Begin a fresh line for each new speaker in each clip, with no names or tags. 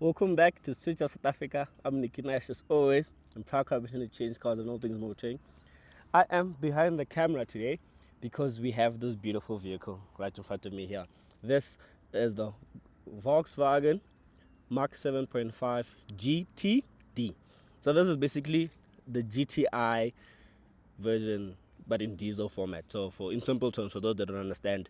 Welcome back to Switch of South Africa. I'm Nicky Nash as always. I'm proud to change cars and all things motoring. I am behind the camera today because we have this beautiful vehicle right in front of me here. This is the Volkswagen Mark 7.5 GTD. So this is basically the GTI version but in diesel format. So in simple terms, for those that don't understand,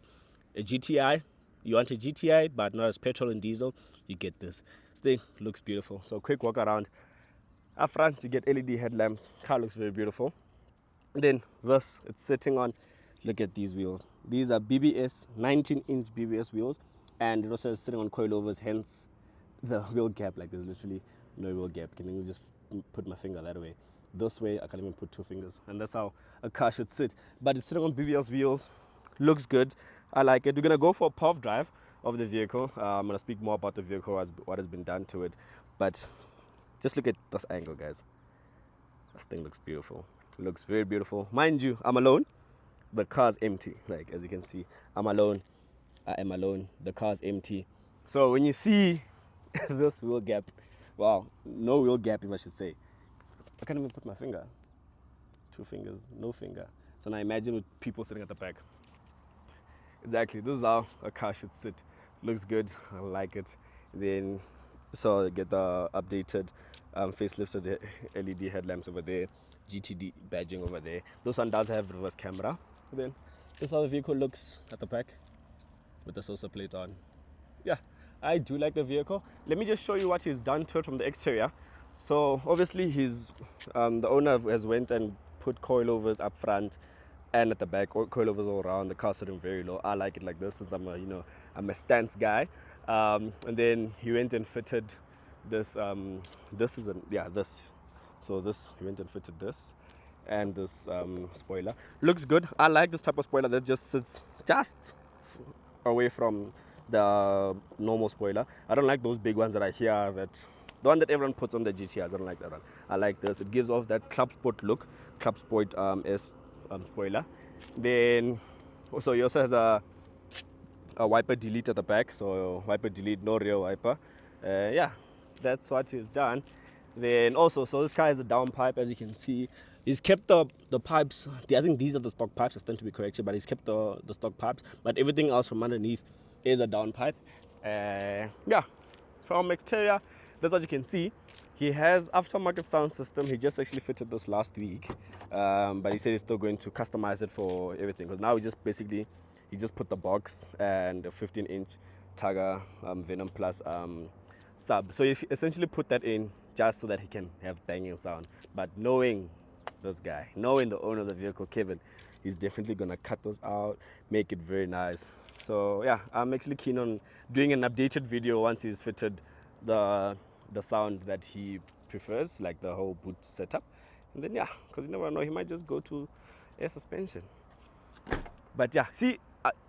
a GTI, you want a GTI but not as petrol and diesel, you get this. This thing looks beautiful. So quick walk around. Up front you get LED headlamps. Car looks very beautiful. And then this it's sitting on, look at these wheels. These are BBS 19-inch BBS wheels, and it also is sitting on coilovers, hence the wheel gap. Like there's literally no wheel gap. Can you just put my finger that way? This way I can't even put two fingers, and that's how a car should sit. But it's sitting on BBS wheels. Looks good. I like it. We're gonna go for a POV drive of the vehicle. I'm gonna speak more about the vehicle as what has been done to it, but just look at this angle, guys. This thing looks beautiful. It looks very beautiful. Mind you, I'm alone. The car's empty. Like as you can see, I'm alone. I am alone. The car's empty. So when you see this wheel gap, wow, no wheel gap if I should say. I can't even put my finger. Two fingers, no finger. So now imagine with people sitting at the back. Exactly, this is how a car should sit. Looks good, I like it. Then so get the updated facelifted LED headlamps over there, GTD badging over there. This one does have reverse camera. Then this is how the vehicle looks at the back with the saucer plate on. Yeah, I do like the vehicle. Let me just show you what he's done to it from the exterior. So obviously the owner has went and put coilovers up front and at the back, coilovers all around. The car sitting very low. I like it like this since I'm a stance guy. And then he went and fitted this. This. So this he went and fitted this and this spoiler. Looks good. I like this type of spoiler that just sits just away from the normal spoiler. I don't like those big ones that I hear that the one that everyone puts on the GTI. I don't like that one. I like this. It gives off that Club Sport look. Club Sport S spoiler. Then also he also has a wiper delete at the back. So wiper delete, no rear wiper. Yeah, that's what he's done. Then also, so this car has a downpipe, as you can see. He's kept the pipes. I think these are the stock pipes. I stand to be corrected, but he's kept the stock pipes. But everything else from underneath is a downpipe. Yeah, from exterior, that's what you can see. He has aftermarket sound system. He just actually fitted this last week, but he said he's still going to customize it for everything. Because now he just put the box and a 15-inch Tiger Venom Plus sub. So he essentially put that in just so that he can have banging sound. But knowing this guy, knowing the owner of the vehicle, Kevin, he's definitely gonna cut those out, make it very nice. So yeah, I'm actually keen on doing an updated video once he's fitted the sound that he prefers, like the whole boot setup. And then yeah, because you never know, he might just go to air suspension. But yeah,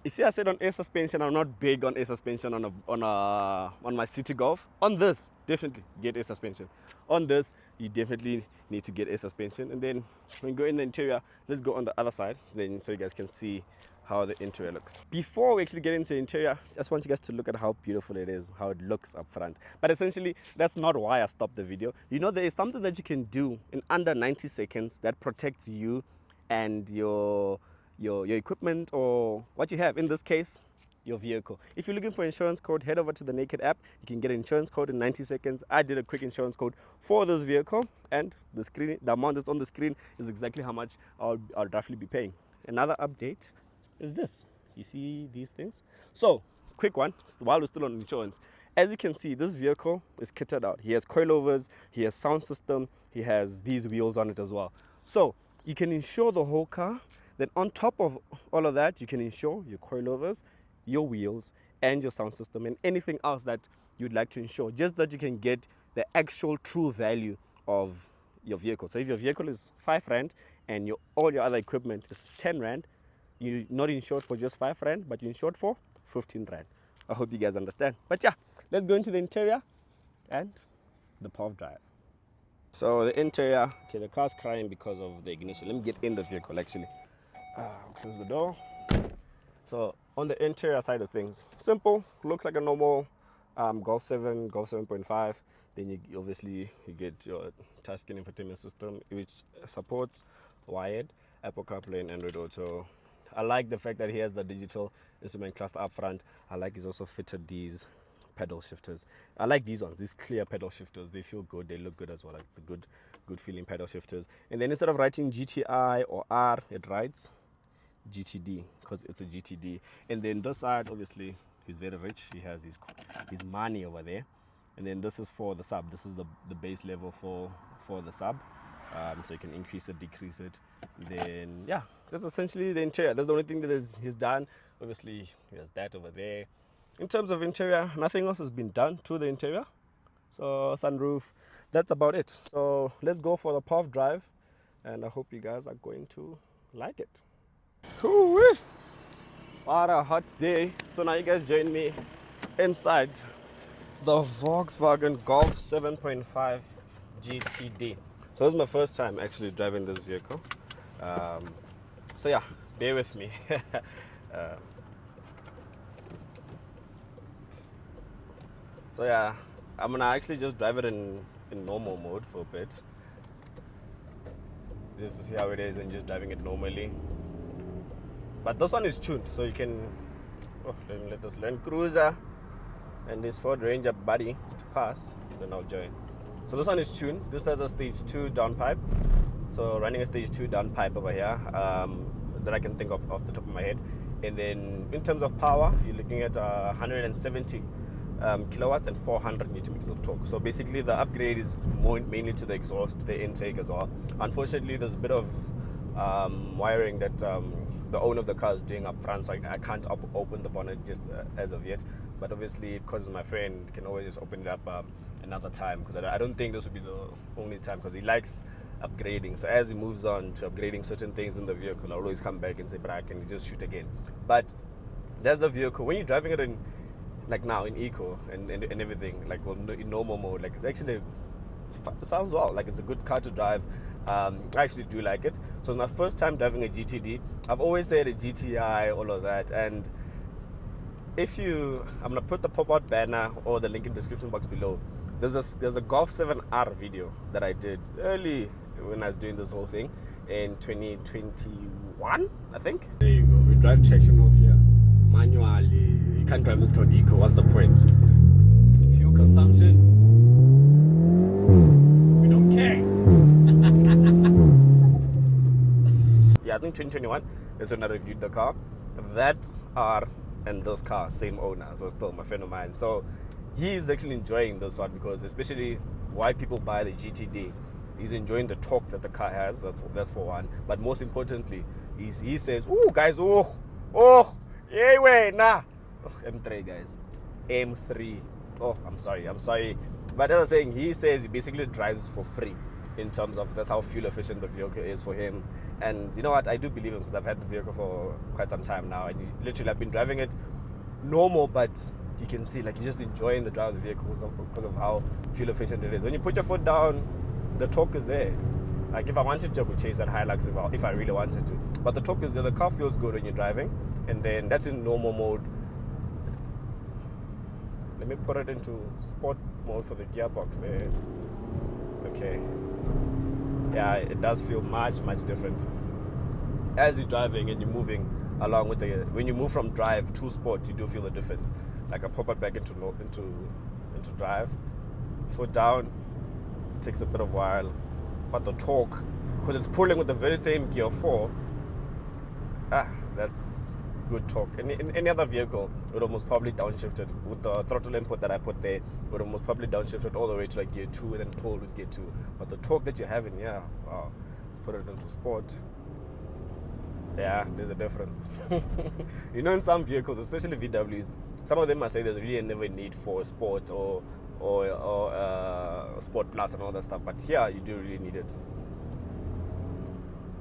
you see, I said on air suspension, I'm not big on air suspension on my City Golf. On this, definitely get air suspension. On this, you definitely need to get air suspension. And then when you go in the interior, let's go on the other side, then so you guys can see how the interior looks. Before we actually get into the interior, I just want you guys to look at how beautiful it is, how it looks up front. But essentially, that's not why I stopped the video. You know, there is something that you can do in under 90 seconds that protects you and your equipment, or what you have, in this case your vehicle. If you're looking for insurance code, head over to the Naked app. You can get an insurance code in 90 seconds. I did a quick insurance code for this vehicle, and the amount that's on the screen is exactly how much I'll roughly be paying. Another update is this. You see these things? So quick one while we're still on insurance. As you can see, this vehicle is kitted out. He has coilovers, he has sound system, he has these wheels on it as well. So you can insure the whole car. Then on top of all of that, you can insure your coilovers, your wheels, and your sound system, and anything else that you'd like to insure, just that you can get the actual true value of your vehicle. So if your vehicle is 5 Rand and all your other equipment is 10 Rand, you're not insured for just 5 Rand, but you're insured for 15 Rand. I hope you guys understand. But yeah, let's go into the interior and the POV drive. So the interior, okay, the car's crying because of the ignition. Let me get in the vehicle actually. Close the door. So on the interior side of things, simple, looks like a normal Golf 7, Golf 7.5. Then you get your touchscreen infotainment system, which supports wired, Apple CarPlay, and Android Auto. I like the fact that he has the digital instrument cluster up front. I like he's also fitted these pedal shifters. I like these ones, these clear pedal shifters. They feel good. They look good as well. Like it's a good feeling pedal shifters. And then instead of writing GTI or R, it writes GTD because it's a GTD. And then this side, obviously, he's very rich. He has his money over there. And then this is for the sub. This is the base level for the sub. So you can increase it, decrease it. Then yeah, that's essentially the interior. That's the only thing that he's done. Obviously, he has that over there. In terms of interior, nothing else has been done to the interior. So sunroof, that's about it. So let's go for the POV drive, and I hope you guys are going to like it. Ooh-wee. What a hot day. So now you guys join me inside the Volkswagen Golf 7.5 GTD. So this is my first time actually driving this vehicle. So yeah, bear with me. So yeah, I'm gonna actually just drive it in normal mode for a bit, just to see how it is, and just driving it normally. But this one is tuned, so you can let this Land Cruiser and this Ford Ranger buddy to pass, then I'll join. So this one is tuned. This has a stage 2 downpipe. So running a stage 2 downpipe over here that I can think of off the top of my head. And then in terms of power, you're looking at 170 kilowatts and 400 newton meters of torque. So basically the upgrade is mainly to the exhaust, to the intake as well. Unfortunately, there's a bit of wiring that the owner of the car is doing up front, so I can't open the bonnet just as of yet. But obviously, because it's my friend, can always just open it up another time, because I don't think this would be the only time, because he likes upgrading. So as he moves on to upgrading certain things in the vehicle, I'll always come back and say, but I can just shoot again. But that's the vehicle. When you're driving it in, like now, in eco and everything, like in normal mode, like it's actually sounds well, like it's a good car to drive. I actually do like it. So it's my first time driving a GTD. I've always said a GTI, all of that. And I'm gonna put the pop-out banner or the link in the description box below. There's a Golf 7R video that I did early when I was doing this whole thing in 2021, I think. There you go. We drive traction off here manually. You can't drive this car eco. What's the point? Fuel consumption, we don't care. Yeah, I think 2021 is when I reviewed the car. That R and this car, same owner, so still my friend of mine. So he's actually enjoying this one, because especially why people buy the GTD, he's enjoying the torque that the car has. That's for one. But most importantly, he says, "Ooh, guys, yeah, wait, nah, M3 guys, M3. Oh, I'm sorry. But as I was saying, he says he basically drives for free, in terms of that's how fuel efficient the vehicle is for him. And you know what, I do believe him, because I've had the vehicle for quite some time now, and literally I've been driving it normal, but you can see like you're just enjoying the drive of the vehicle because of how fuel efficient it is. When you put your foot down, the torque is there. Like if I wanted to, I could chase that Hilux if I really wanted to, but the torque is there. The car feels good when you're driving, and then that's in normal mode. Let me put it into sport mode for the gearbox there. Okay. Yeah, it does feel much different as you're driving and you're moving along with when you move from drive to sport, you do feel the difference. Like I pop it back into drive, foot down, it takes a bit of a while, but the torque, because it's pulling with the very same gear 4, that's good torque. In any other vehicle would almost probably downshifted with the throttle input that I put there, would almost probably downshifted all the way to like gear 2 and then pull with gear 2. But the torque that you're having, yeah, wow, put it into sport, yeah, there's a difference. You know, in some vehicles, especially VWs, some of them must say there's really never a need for sport or sport plus and all that stuff, but here you do really need it.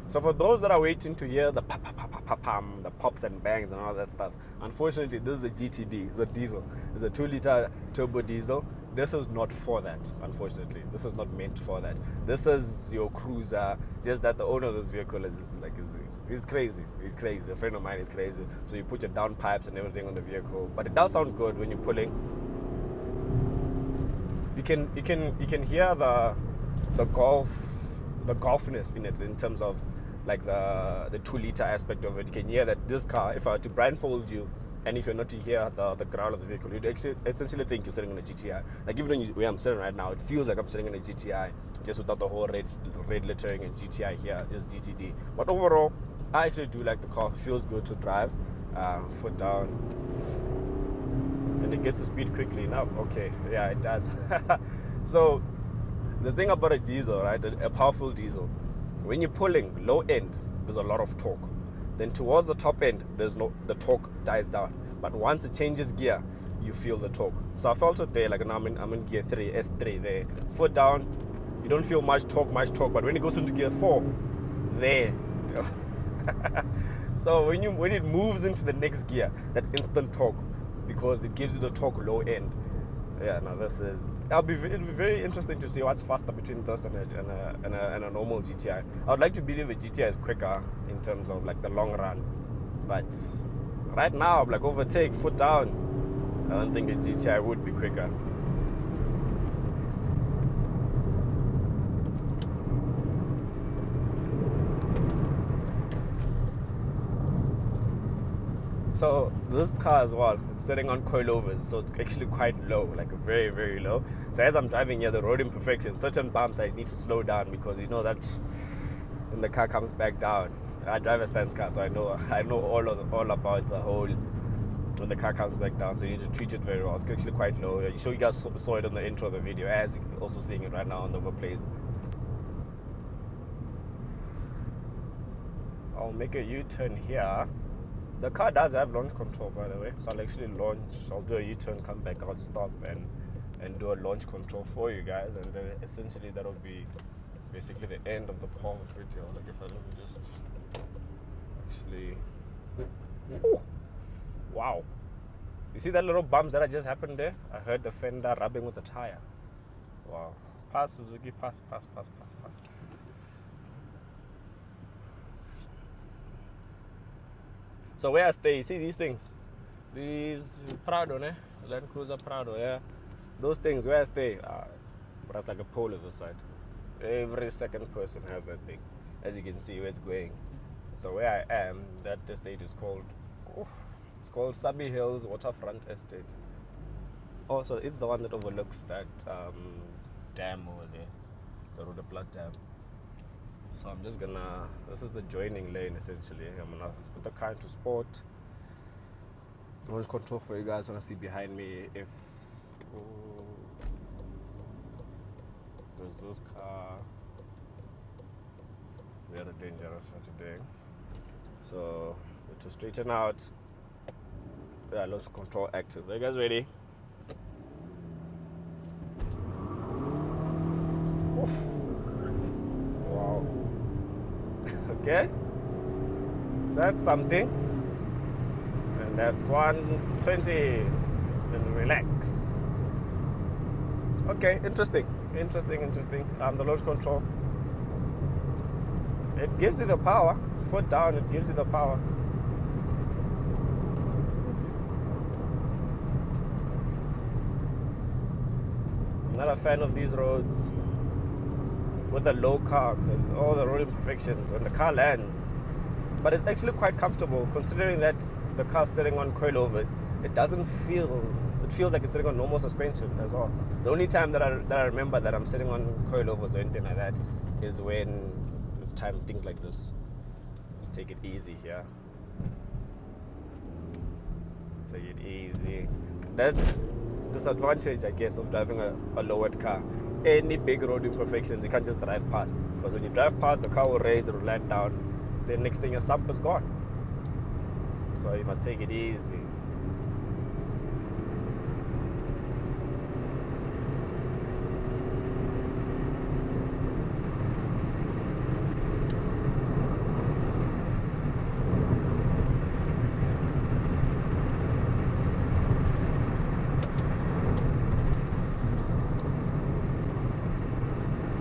So for those that are waiting to hear the pam, the pops and bangs and all that stuff, unfortunately this is a GTD, it's a diesel, it's a 2-liter turbo diesel. This is not for that, unfortunately. This is not meant for that. This is your cruiser, just that the owner of this vehicle he's crazy. He's crazy. A friend of mine is crazy. So you put your downpipes and everything on the vehicle, but it does sound good when you're pulling. you can hear the golfness in it, in terms of like the 2-liter aspect of it. You can hear that this car, if I were to blindfold you, and if you're not to hear the ground of the vehicle, you'd actually essentially think you're sitting in a GTI. Like even where I'm sitting right now, it feels like I'm sitting in a GTI, just without the whole red lettering and GTI here, just GTD. But overall, I actually do like the car. It feels good to drive. Foot down, and it gets to speed quickly enough. Okay, yeah, it does. So the thing about a diesel, right, a powerful diesel, when you're pulling low end, there's a lot of torque. Then towards the top end, the torque dies down. But once it changes gear, you feel the torque. So I felt it there, like now I'm in gear 3, S3 there. Foot down, you don't feel much torque. But when it goes into gear 4, there. So when it moves into the next gear, that instant torque, because it gives you the torque low end. Yeah, no, it'll be very interesting to see what's faster between this and a normal GTI. I would like to believe the GTI is quicker in terms of like the long run, but right now, like overtake, foot down, I don't think a GTI would be quicker. So this car as well, it's sitting on coilovers, so it's actually quite low, like very, very low. So as I'm driving here, the road imperfections, certain bumps I need to slow down, because you know that when the car comes back down, I drive a stance car, so I know all about the whole when the car comes back down. So you need to treat it very well. It's actually quite low. You sure you guys saw it on the intro of the video, as you're also seeing it right now on the overplays. I'll make a U-turn here. The car does have launch control, by the way, so I'll actually I'll do a U-turn, come back out, stop, and do a launch control for you guys, and then essentially that'll be basically the end of the Paul video. Like if I let me just actually, ooh, wow, you see that little bump that just happened there? I heard the fender rubbing with the tire. Wow, pass Suzuki, pass. So where I stay, you see these things? These Prado, ne? Land Cruiser Prado, yeah? Those things, where I stay, but that's like a pole on the side. Every second person has that thing. As you can see where it's going. So where I am, that estate is called, it's called Sabi Hills Waterfront Estate. Also, it's the one that overlooks that dam over there, the Rudaplat Dam. So I'm just gonna, this is the joining lane essentially. I'm gonna put the car into sport. Launch control for you guys wanna see behind me. If there's this car, we are the dangerous for today. So to straighten out, yeah, launch control active. Are you guys ready? Oof. Wow. Okay, that's something, and that's 120, and relax. Okay, interesting. The launch control, it gives you the power. Foot down, it gives you the power. I'm not a fan of these roads with a low car, because all the road imperfections when the car lands. But it's actually quite comfortable, considering that the car's sitting on coilovers. It doesn't feel, it feels like it's sitting on normal suspension as well. The only time that I remember that I'm sitting on coilovers or anything like that is when it's time things like this. Just take it easy here. Take it easy. That's disadvantage, I guess, of driving a lowered car. Any big road imperfections, you can't just drive past, because when you drive past, the car will raise, it will land down. The next thing, your sump is gone. So you must take it easy.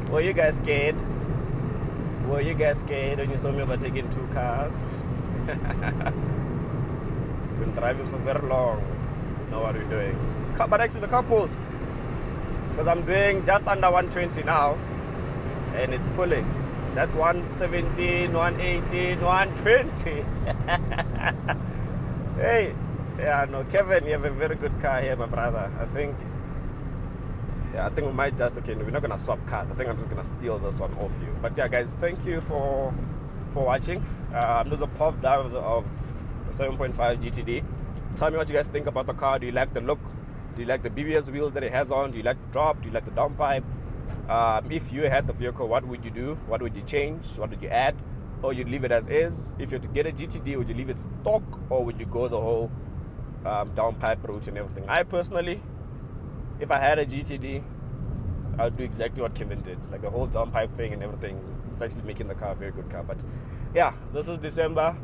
Were you guys scared? Were you guys scared when you saw me overtaking 2 cars? Been driving for very long. Know what we're doing. But actually, the car pulls because I'm doing just under 120 now, and it's pulling. That's 117, 118, 120. Hey, yeah, no, Kevin, you have a very good car here, my brother. I think we might just, okay, no, we're not gonna swap cars. I think I'm just gonna steal this one off you. But yeah, guys, thank you for watching. There's a puff dive of 7.5 GTD. Tell me what you guys think about the car. Do you like the look? Do you like the BBS wheels that it has on? Do you like the drop? Do you like the downpipe? If you had the vehicle, what would you do? What would you change? What would you add? Or you'd leave it as is? If you were to get a GTD, would you leave it stock, or would you go the whole downpipe route and everything? I personally, if I had a GTD, I would do exactly what Kevin did, like the whole downpipe thing and everything. It's actually making the car a very good car. But yeah, this is December.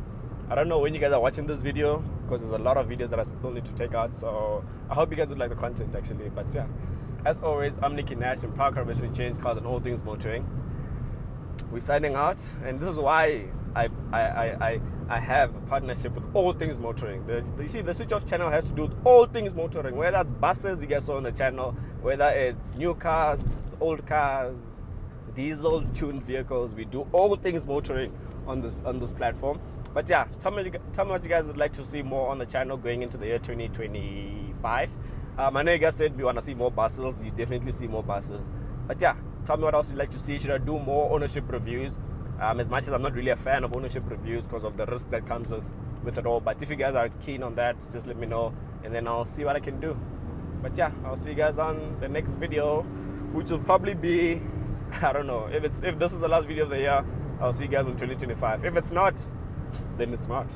I don't know when you guys are watching this video, because there's a lot of videos that I still need to take out. So I hope you guys would like the content actually. But yeah, as always, I'm Nicky Nash and Power Car Basically Change Cars and all things motoring. We're signing out, and this is why I have a partnership with All Things Motoring. You see, the Switch Off channel has to do with all things motoring, whether it's buses you guys saw on the channel, whether it's new cars, old cars, diesel tuned vehicles. We do all things motoring on this platform. But yeah, tell me what you guys would like to see more on the channel going into the year 2025. I know you guys said we want to see more buses. You definitely see more buses. But yeah, tell me what else you'd like to see. Should I do more ownership reviews? As much as I'm not really a fan of ownership reviews because of the risk that comes with it all. But if you guys are keen on that, just let me know, and then I'll see what I can do. But yeah, I'll see you guys on the next video, which will probably be, I don't know, if this is the last video of the year, I'll see you guys in 2025. If it's not, then it's not.